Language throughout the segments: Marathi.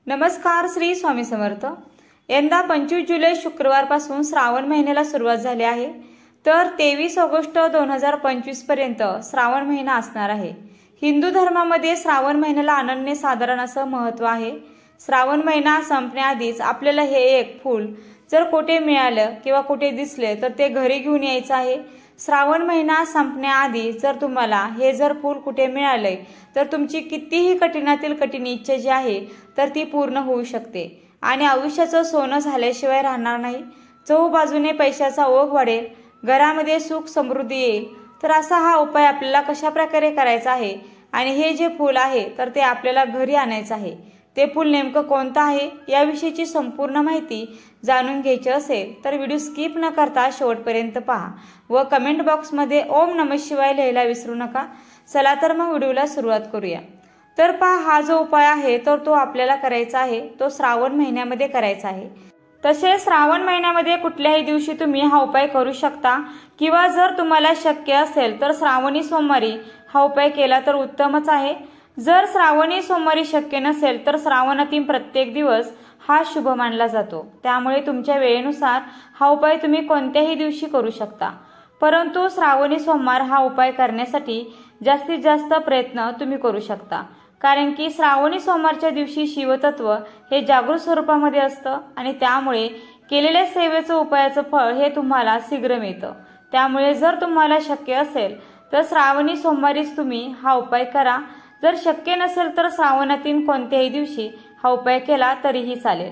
नमस्कार, श्री स्वामी समर्थ। यंदा 25 जुलै शुक्रवारपासून श्रावण महिन्याला सुरुवात झाली आहे। तर 23 ऑगस्ट 2025 पर्यंत श्रावण महिना असणार आहे। हिंदू धर्मामध्ये श्रावण महिन्याला अनन्यसाधारण असं महत्त्व आहे। श्रावण महिना संपण्याआधीच आपल्याला हे एक फूल जर कुठे मिळालं किंवा कुठे दिसले तर ते घरी घेऊन यायचं आहे। श्रावण महिना संपण्याआधी जर तुम्हाला हे जर फूल कुठे मिळाले तर तुमची कितीही कठीणातील कठीण इच्छा जी आहे तर ती पूर्ण होऊ शकते आणि आयुष्याचं सोनं झाल्याशिवाय राहणार नाही। चहूबाजूने पैशाचा ओघ वाढेल, घरामध्ये सुख समृद्धी येईल। तर असा हा उपाय आपल्याला कशा प्रकारे करायचा आहे आणि हे जे फूल आहे तर ते आपल्याला घरी आणायचं आहे। ते फूल नेमकं कोणतं आहे याविषयीची संपूर्ण माहिती जाणून घ्यायची असेल तर व्हिडिओ स्किप न करता शेवटपर्यंत पहा व कमेंट बॉक्समध्ये ओम नमः शिवाय लिहायला विसरू नका। चला तर मग व्हिडिओला सुरुवात करूया। तर पहा, हा जो उपाय आहे तर तो आपल्याला करायचा आहे तो श्रावण महिन्यामध्ये करायचा आहे। तसे श्रावण महिन्यामध्ये कुठल्याही दिवशी तुम्ही हा उपाय करू शकता किंवा जर तुम्हाला शक्य असेल तर श्रावणी सोमवारी हा उपाय केला तर उत्तमच आहे। जर श्रावणी सोमवारी शक्य नसेल तर श्रावणातील प्रत्येक दिवस हा शुभ मानला जातो। त्यामुळे तुमच्या वेळेनुसार हा उपाय तुम्ही कोणत्याही दिवशी करू शकता, परंतु श्रावणी सोमवार हा उपाय करण्यासाठी जास्तीत जास्त प्रयत्न तुम्ही करू शकता, कारण की श्रावणी सोमवारच्या दिवशी शिवतत्व हे जागृत स्वरूपामध्ये असतं आणि त्यामुळे केलेल्या सेवेचं उपायाचं फळ हे तुम्हाला शीघ्र मिळतं। त्यामुळे जर तुम्हाला शक्य असेल तर श्रावणी सोमवारीच तुम्ही हा उपाय करा। जर शक्य नसेल तर श्रावणातील कोणत्याही दिवशी हा उपाय केला तरीही चालेल।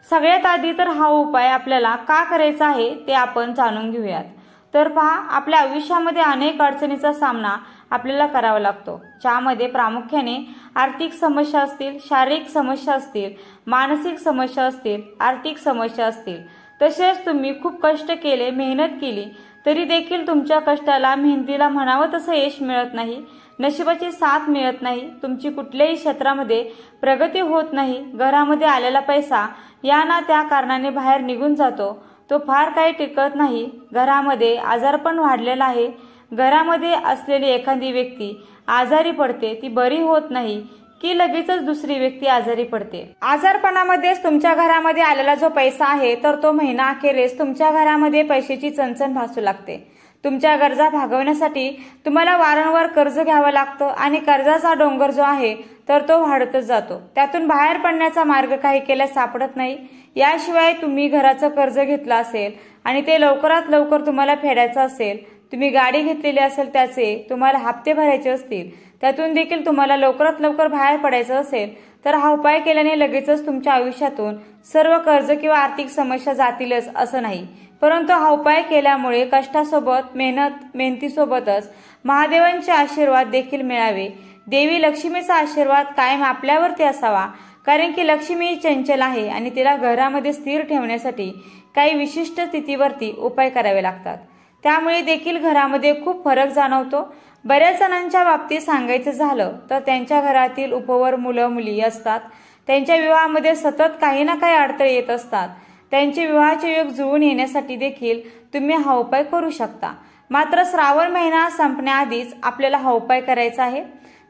सगळ्यात आधी तर हा उपाय आपल्याला का करायचा आहे ते आपण जाणून घेऊयात। तर पहा, आपल्या आयुष्यामध्ये अनेक अडचणीचा सामना आपल्याला करावा लागतो, ज्यामध्ये प्रामुख्याने आर्थिक समस्या असतील, शारीरिक समस्या असतील, मानसिक समस्या असतील, आर्थिक समस्या असतील। तसेच तुम्ही खूप कष्ट केले, मेहनत केली तरी देखील तुमच्या कष्टाला, मेहनतीला म्हणावं तसं यश मिळत नाही, नशिबाची साथ मिळत नाही, तुमची कुठल्याही क्षेत्रामध्ये प्रगती होत नाही, घरामध्ये आलेला पैसा या ना त्या कारणाने बाहेर निघून जातो, तो फार काही टिकत नाही, घरामध्ये आजारपण वाढलेला आहे, घरामध्ये असलेली एखादी व्यक्ती आजारी पडते, ती बरी होत नाही की लगेचच दुसरी व्यक्ती आजारी पडते। आजारपणामध्येच तुमच्या घरामध्ये आलेला जो पैसा आहे तर तो महिना अखेरीस तुमच्या घरामध्ये पैशाची चणचण भासू लागते। तुमच्या गरजा भागवण्यासाठी तुम्हाला वारंवार कर्ज घ्यावं लागतं आणि कर्जाचा डोंगर जो आहे तर तो वाढतच जातो। त्यातून बाहेर पडण्याचा मार्ग काही केल्यास सापडत नाही। याशिवाय तुम्ही घराचं कर्ज घेतलं असेल आणि ते लवकरात लवकर तुम्हाला फेडायचं असेल, तुम्ही गाडी घेतलेली असेल त्याचे तुम्हाला हप्ते भरायचे असतील, त्यातून देखील तुम्हाला लवकरात लवकर बाहेर पडायचं असेल तर हा उपाय केल्याने लगेचच तुमच्या आयुष्यातून सर्व कर्ज किंवा आर्थिक समस्या जातीलच असं नाही, परंतु हा उपाय केल्यामुळे कष्टासोबत मेहनतीसोबतच महादेवांचे आशीर्वाद देखील मिळावे। देवी लक्ष्मीचा आशीर्वाद कायम आपल्यावरती असावा, कारण की लक्ष्मी चंचल आहे आणि तिला घरामध्ये स्थिर ठेवण्यासाठी काही विशिष्ट स्थितीवरती उपाय करावे लागतात। त्यामुळे देखील घरामध्ये खूप फरक जाणवतो। बऱ्याच जणांच्या बाबतीत सांगायचं झालं तर त्यांच्या घरातील उपवर मुलं मुली असतात, त्यांच्या विवाहामध्ये सतत काही ना काही अडथळे येत असतात। त्यांचे विवाहाचे योग जुळून येण्यासाठी देखील तुम्ही हा उपाय करू शकता। मात्र श्रावण महिना संपण्याआधीच आपल्याला हा उपाय करायचा आहे।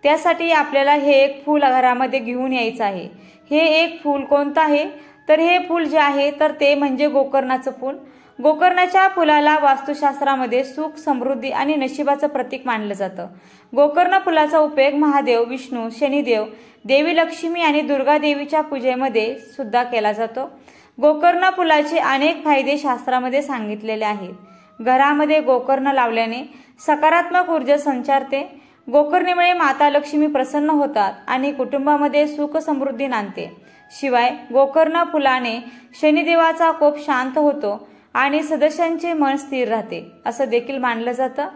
त्यासाठी आपल्याला हे एक फूल घरामध्ये घेऊन यायचं आहे। हे एक फूल कोणतं आहे तर हे फूल जे आहे तर ते म्हणजे गोकर्णाचं फूल। गोकर्णाच्या फुलाला वास्तुशास्त्रामध्ये सुख, समृद्धी आणि नशिबाचं प्रतीक मानलं जातं। गोकर्ण फुलाचा उपयोग महादेव, विष्णू, शनिदेव, देवी लक्ष्मी आणि दुर्गा देवीच्या पूजेमध्ये सुद्धा केला जातो। गोकर्ण फुलाचे अनेक फायदे शास्त्रामध्ये सांगितलेले आहेत। घरामध्ये गोकर्ण लावल्याने सकारात्मक ऊर्जा संचारते। गोकर्णीमुळे माता लक्ष्मी प्रसन्न होतात आणि कुटुंबामध्ये सुख समृद्धी नांदते। शिवाय गोकर्ण फुलाने शनिदेवाचा कोप शांत होतो आणि सदस्यांचे मन स्थिर राहते असं देखील मानलं जातं।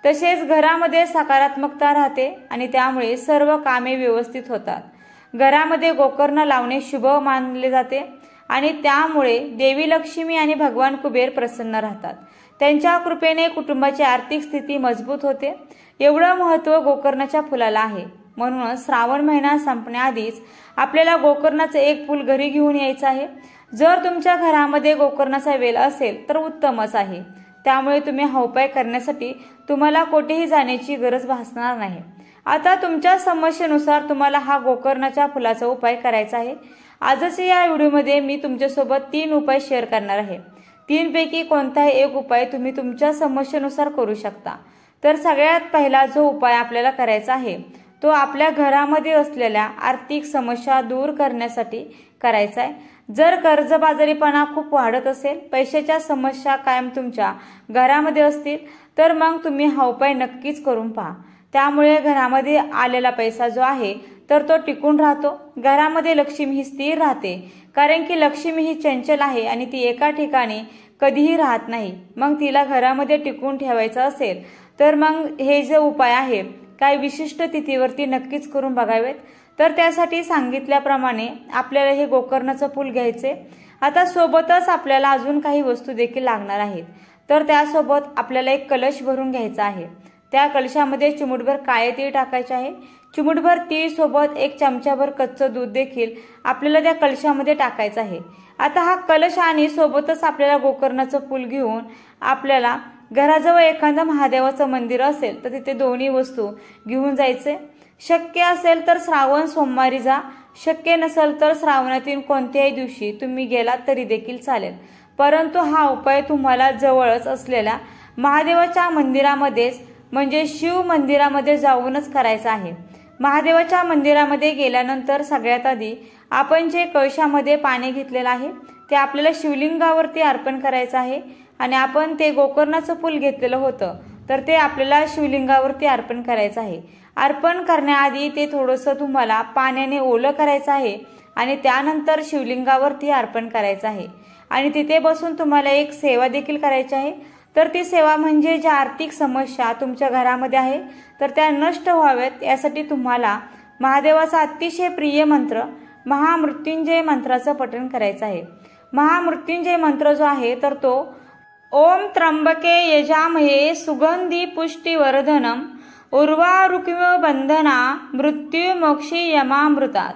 तसेच घरामध्ये सकारात्मकता राहते आणि त्यामुळे सर्व कामे व्यवस्थित होतात। घरामध्ये गोकर्ण लावणे शुभ मानले जाते आणि त्यामुळे देवी लक्ष्मी आणि भगवान कुबेर प्रसन्न राहतात। त्यांच्या कृपेने कुटुंबाची आर्थिक स्थिती मजबूत होते। एवढं महत्त्व गोकर्णाच्या फुलाला आहे। म्हणूनच श्रावण महिना संपण्याआधीच आपल्याला गोकर्णाचं एक फूल घरी घेऊन यायचं आहे। जर तुमच्या घरामध्ये गोकर्णाचा वेल असेल तर उत्तमच आहे। त्यामुळे तुम्ही हा उपाय करण्यासाठी तुम्हाला कोठेही जाण्याची गरज भासणार नाही। आता तुमच्या समस्येनुसार तुम्हाला हा गोकर्णाच्या फुलाचा उपाय करायचा आहे। आजच्या या व्हिडिओमध्ये मी तुमच्यासोबत 3 उपाय शेअर करणार आहे। 3 पैकी कोणताही एक उपाय तुम्ही तुमच्या समस्येनुसार करू शकता। तर सगळ्यात पहिला जो उपाय आपल्याला करायचा आहे तो आपल्या घरामध्ये असलेल्या आर्थिक समस्या दूर करण्यासाठी करायचा आहे। जर कर्जबाजारीपणा खूप वाढत असेल, पैशाच्या समस्या कायम तुमच्या घरामध्ये असतील, तर मग तुम्ही हा उपाय नक्कीच करून पहा। त्यामुळे घरामध्ये आलेला पैसा जो आहे तर तो टिकून राहतो। घरामध्ये लक्ष्मी ही स्थिर राहते, कारण की लक्ष्मी ही चंचल आहे आणि ती एका ठिकाणी कधीही राहत नाही। मग तिला घरामध्ये टिकून ठेवायचं असेल तर मग हे जे उपाय आहे काही विशिष्ट तिथीवरती नक्कीच करून बघावेत। तर त्यासाठी सांगितल्याप्रमाणे आपल्याला हे गोकर्णाचं फूल घ्यायचे। आता सोबतच आपल्याला अजून काही वस्तू देखील लागणार आहेत। तर त्यासोबत आपल्याला एक कलश भरून घ्यायचा आहे। त्या कलशामध्ये चिमूटभर काळे तीळ टाकायचे आहे। चिमूटभर तीळ सोबत 1 चमचाभर कच्चं दूध देखील आपल्याला त्या कलशामध्ये टाकायचं आहे। आता हा कलश आणि सोबतच आपल्याला गोकर्णाचं फूल घेऊन आपल्याला घराजवळ एखादं महादेवाचं मंदिर असेल तर तिथे दोन्ही वस्तू घेऊन जायचे। शक्य असेल तर श्रावण सोमवारी जा, शक्य नसेल तर श्रावणातील कोणत्याही दिवशी तुम्ही गेलात तरी देखील चालेल। परंतु हा उपाय तुम्हाला जवळच असलेल्या महादेवाच्या मंदिरामध्येच म्हणजे शिव मंदिरामध्ये जाऊनच करायचा आहे। महादेवाच्या मंदिरामध्ये गेल्यानंतर सगळ्यात आधी आपण जे कळशामध्ये पाणी घेतलेलं आहे ते आपल्याला शिवलिंगावरती अर्पण करायचं आहे आणि आपण ते गोकर्णाचं फूल घेतलेलं होतं तर ते आपल्याला शिवलिंगावरती अर्पण करायचं आहे। अर्पण करण्याआधी ते थोडंसं तुम्हाला पाण्याने ओलं करायचं आहे आणि त्यानंतर शिवलिंगावरती अर्पण करायचं आहे आणि तिथे बसून तुम्हाला एक सेवा देखील करायची आहे। तर ती सेवा म्हणजे ज्या आर्थिक समस्या तुमच्या घरामध्ये आहे तर त्या नष्ट व्हाव्यात यासाठी तुम्हाला महादेवाचा अतिशय प्रिय मंत्र महामृत्युंजय मंत्राचं पठण करायचं आहे। महामृत्युंजय मंत्र जो आहे तर तो ओम त्र्यंबके यजामहे सुगंधी पुष्टिवर्धनम उर्वारुकमिव बंधना मृत्यू मोक्षी यमामृतात।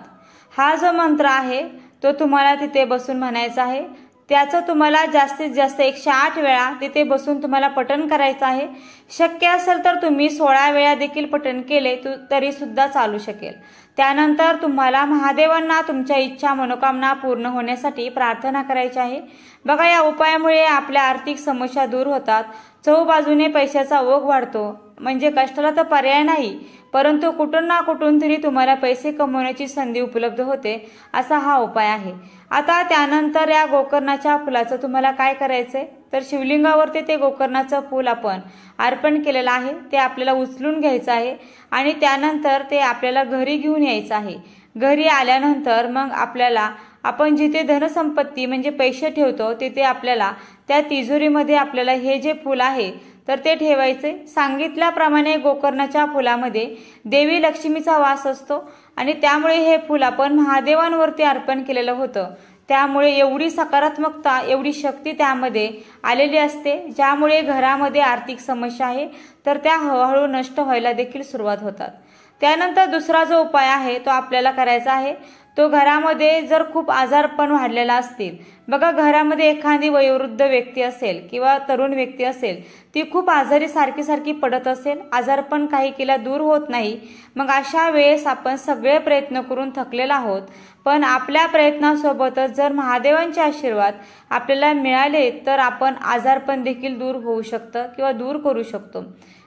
हा जो मंत्र आहे तो तुम्हाला तिथे बसून म्हणायचा आहे। त्याचं तुम्हाला जास्तीत जास्त 108 वेळा तिथे बसून तुम्हाला पठण करायचं आहे। शक्य असेल तर तुम्ही 16 वेळा देखील पठण केले तरी सुद्धा चालू शकेल। त्यानंतर तुम्हाला महादेवांना तुमच्या इच्छा मनोकामना पूर्ण होण्यासाठी प्रार्थना करायची आहे। बघा, या उपायामुळे आपल्या आर्थिक समस्या दूर होतात, चहूबाजूने पैशाचा ओघ वाढतो, म्हणजे कष्टाला तर पर्याय नाही परंतु कुठून ना कुठून तरी तुम्हाला पैसे कमवण्याची संधी उपलब्ध होते, असा हा उपाय आहे। आता त्यानंतर या गोकर्णाच्या फुलाचं तुम्हाला काय करायचंय तर शिवलिंगावरती ते गोकर्णाचं फूल आपण अर्पण केलेलं आहे ते आपल्याला उचलून घ्यायचं आहे आणि त्यानंतर ते आपल्याला घरी घेऊन यायचं आहे। घरी आल्यानंतर मग आपल्याला आपण जिथे धनसंपत्ती म्हणजे पैसे ठेवतो तिथे आपल्याला त्या तिजोरीमध्ये आपल्याला हे जे फूल आहे तर ते ठेवायचे। सांगितल्याप्रमाणे गोकर्णाच्या फुलामध्ये देवी लक्ष्मीचा वास असतो आणि त्यामुळे हे फूल आपण महादेवांवरती अर्पण केलेलं होतं, त्यामुळे एवढी सकारात्मकता एवढी शक्ती त्यामध्ये आलेली असते, ज्यामुळे घरामध्ये आर्थिक समस्या आहे तर त्या हळूहळू नष्ट व्हायला देखील सुरुवात होतात। त्यानंतर दुसरा जो उपाय आहे तो आपल्याला करायचा आहे तो घरामध्ये जर खूप आजारपण वाढलेला असतील, बघा घरामध्ये एखादी वयोवृद्ध व्यक्ती असेल किंवा तरुण व्यक्ती असेल, ती खूप आजारी सारखी पडत असेल, आजारपण काही केल्या दूर होत नाही, मग अशा वेळेस आपण सगळे प्रयत्न करून थकलेला आहोत, पण आपल्या प्रयत्नासोबतच जर महादेवांचे आशीर्वाद आपल्याला मिळाले तर आपण आजारपण देखील दूर होऊ शकतं किंवा दूर करू शकतो।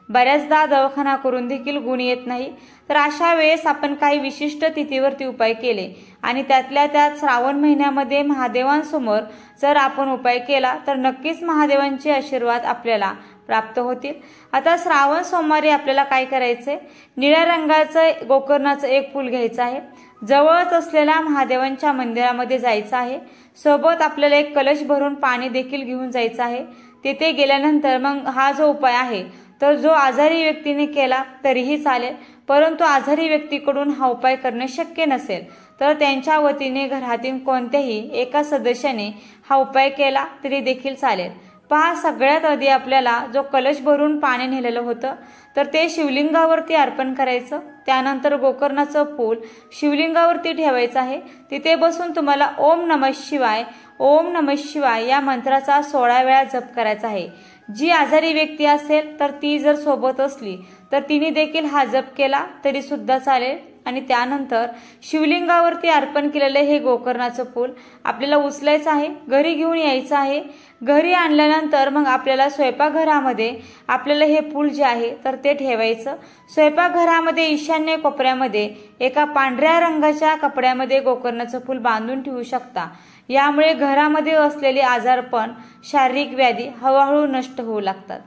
बऱ्याचदा दवाखाना करून देखील गुण येत नाही, तर अशा वेळेस आपण काही विशिष्ट तिथीवरती उपाय केले आणि त्यातल्या त्यात श्रावण महिन्यामध्ये महादेवांसमोर जर आपण उपाय केला तर नक्कीच महादेवांचे आशीर्वाद आपल्याला प्राप्त होतील। आता श्रावण सोमवारी आपल्याला काय करायचंय, निळ्या रंगाचं गोकर्णाचं एक फूल घ्यायचं आहे, जवळच असलेल्या महादेवांच्या मंदिरामध्ये जायचं आहे, सोबत आपल्याला एक कलश भरून पाणी देखील घेऊन जायचं आहे। तिथे गेल्यानंतर मग हा जो उपाय आहे तर जो आजारी व्यक्तीने केला तरीही चालेल, परंतु आजारी व्यक्तीकडून हा उपाय करणे शक्य नसेल तर त्यांच्या वतीने घरातील कोणत्याही एका सदस्याने हा उपाय केला तरी देखील चालेल। पहा, सगळ्यात आधी आपल्याला जो कलश भरून पाणी नेलेलं होतं तर ते शिवलिंगावरती अर्पण करायचं। त्यानंतर गोकर्णाचं फूल शिवलिंगावरती ठेवायचं आहे। तिथे बसून तुम्हाला ओम नमः शिवाय ओम नमः शिवाय या मंत्राचा 16 वेळा जप करायचा आहे। जी आजारी व्यक्ती असेल तर ती जर सोबत असली तर तिने देखील हा जप केला तरी सुद्धा चालेल, आणि त्यानंतर शिवलिंगावरती अर्पण केलेलं हे गोकर्णाचं फूल आपल्याला उचलायचं आहे, घरी घेऊन यायचं आहे। घरी आणल्यानंतर मग आपल्याला स्वयंपाकघरामध्ये आपल्याला हे फूल जे आहे तर ते ठेवायचं। स्वयंपाकघरामध्ये ईशान्य कोपऱ्यामध्ये एका पांढऱ्या रंगाच्या कपड्यामध्ये गोकर्णाचं फूल बांधून ठेवू शकता। यामुळे घरामध्ये असलेले आजारपण, शारीरिक व्याधी हळूहळू नष्ट होऊ लागतात।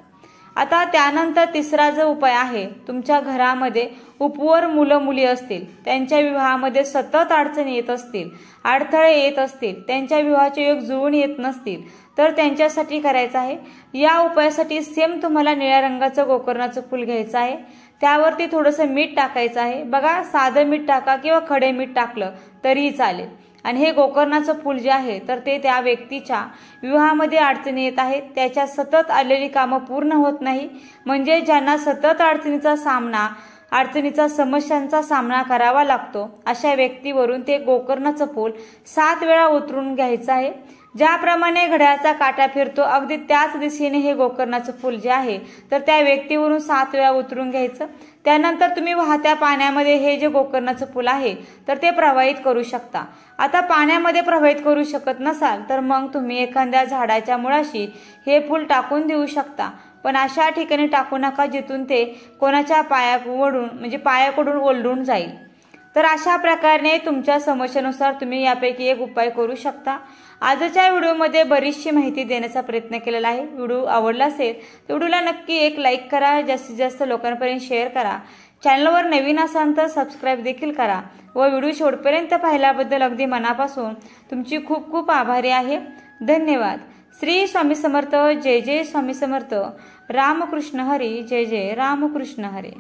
आता त्यानंतर तिसरा जो उपाय आहे, तुमच्या घरामध्ये उपवर मुलं मुली असतील, त्यांच्या विवाहामध्ये सतत अडचणी येत असतील, अडथळे येत असतील, त्यांच्या विवाहाचे योग जुळून येत नसतील, तर त्यांच्यासाठी करायचं आहे। या उपायासाठी सेम तुम्हाला निळ्या रंगाचं गोकर्णाचं फूल घ्यायचं आहे, त्यावरती थोडंसं मीठ टाकायचं आहे। बघा, साधं मीठ टाका किंवा खडे मीठ टाकलं तरीही चालेल। आणि हे गोकर्णाचं फूल जे आहे तर ते त्या व्यक्तीच्या विवाहामध्ये अडचणी येत आहेत, त्याच्या सतत आलेली कामं पूर्ण होत नाही, म्हणजे ज्यांना सतत अडचणीचा समस्यांचा सामना करावा लागतो अशा व्यक्तीवरून ते गोकर्णाचं फूल 7 वेळा उतरून घ्यायचं आहे। ज्याप्रमाणे घड्याळाचा काटा फिरतो अगदी त्याच दिशेने हे गोकर्णाचं फूल जे आहे तर त्या व्यक्तीवरून 7 वेळा उतरून घ्यायचं। त्यानंतर तुम्ही वाहत्या पाण्यामध्ये हे जे गोकर्णाचं फूल आहे तर ते प्रवाहित करू शकता। आता पाण्यामध्ये प्रवाहित करू शकत नसाल तर मग तुम्ही एखाद्या झाडाच्या मुळाशी हे फूल टाकून देऊ शकता, पण अशा ठिकाणी टाकू नका जिथून ते कोणाच्या पायाकडून ओलडून जाईल। तर अशा प्रकारे तुमच्या समस्येनुसार तुम्ही यापैकी एक उपाय करू शकता। आजच्या व्हिडिओमध्ये बरीचशी माहिती देण्याचा प्रयत्न केलेला आहे। व्हिडिओ आवडला असेल तर व्हिडिओला नक्की एक लाईक करा, जास्तीत जास्त लोकांपर्यंत शेअर करा। चॅनलवर नवीन असाल तर सबस्क्राईब देखील करा व व्हिडिओ शेवटपर्यंत पाहिल्याबद्दल अगदी मनापासून तुमची खूप खूप आभारी आहे। धन्यवाद। श्री स्वामी समर्थ। जय जय स्वामी समर्थ। रामकृष्ण हरी। जय जय रामकृष्ण हरी।